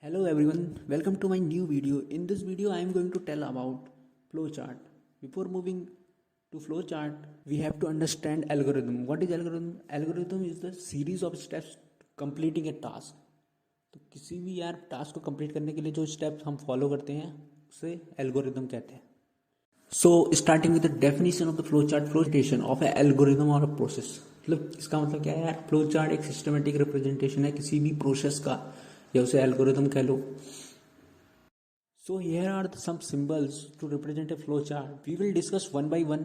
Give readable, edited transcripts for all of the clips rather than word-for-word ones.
Hello everyone, welcome to my new video. In this video I am going to tell about flowchart. Before moving to flowchart, we have to understand algorithm. What is algorithm? Algorithm is the series of steps completing a task. तो किसी भी यार task को complete करने के लिए जो steps हम फॉलो करते हैं उसे एल्गोरिदम कहते हैं. So starting with the definition of the flow chart. Flotation of a algorithm or a process. मतलब इसका मतलब क्या है यार? फ्लो चार्ट एक सिस्टमेटिक रिप्रेजेंटेशन है किसी भी प्रोसेस का, या उसे एल्गोरिदम कह लो. So here are some symbols to represent a flow chart. We will discuss one by one.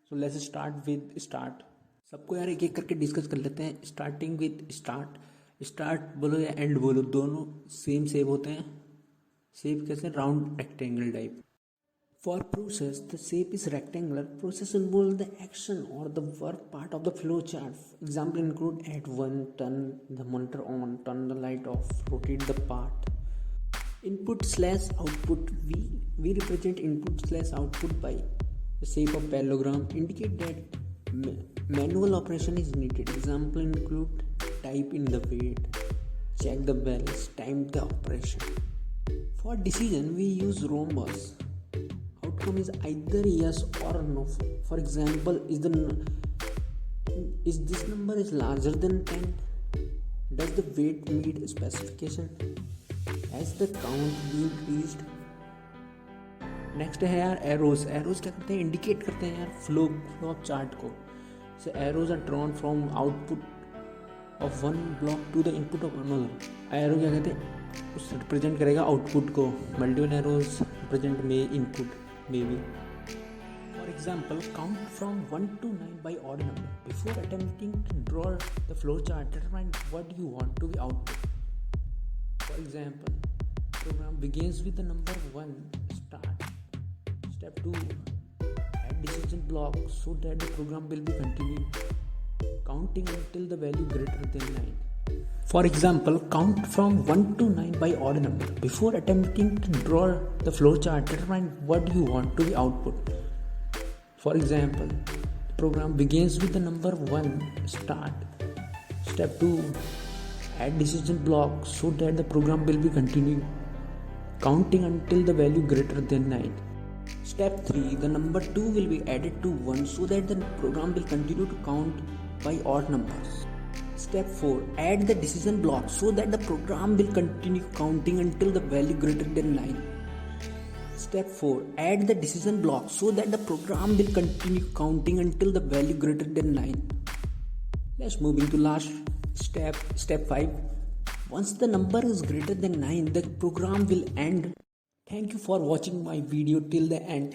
So let's start with start. सबको यार एक एक करके डिस्कस कर लेते हैं. Starting with start. स्टार्ट बोलो या एंड बोलो, दोनों सेम शेप होते हैं. शेप कैसे? Round rectangle type. For process, the shape is rectangular. Process involves the action or the work part of the flow chart. Example include add one, turn the monitor on, turn the light off, rotate the part. Input slash output. We represent input slash output by the shape of parallelogram. Indicate that manual operation is needed. Example include type in the weight, check the balance, time the operation. For decision, we use rhombus. Outcome is either yes or no. For example, is this number is larger than 10? Does the weight meet specification? Has the count been reached? Next है यार arrows. Arrows क्या करते हैं? Indicate करते हैं यार flow of chart को. So arrows are drawn from output of one block to the input of another. Arrow क्या कहते हैं? उस रिप्रेजेंट करेगा आउटपुट को. मल्टीपल एरोज रिप्रेजेंट में input maybe. For example, count from 1 to 9 by odd number. Before attempting to draw the flow chart, determine what you want to be output. For example, program begins with the number 1. Start. Step 2. Add decision block so that the program will be continued, counting until the value greater than 9. For example, count from 1 to 9 by odd number. Before attempting to draw the flow chart, determine what you want to be output. For example, the program begins with the number 1. Start. Step 2. Add decision block so that the program will be continued, counting until the value greater than 9. Step 3. The number 2 will be added to 1 so that the program will continue to count by odd numbers. Step 4. Add the decision block so that the program will continue counting until the value greater than 9. Step 4. Add the decision block so that the program will continue counting until the value greater than 9. Let's move into last step. Step 5. Once the number is greater than 9, the program will end. Thank you for watching my video till the end.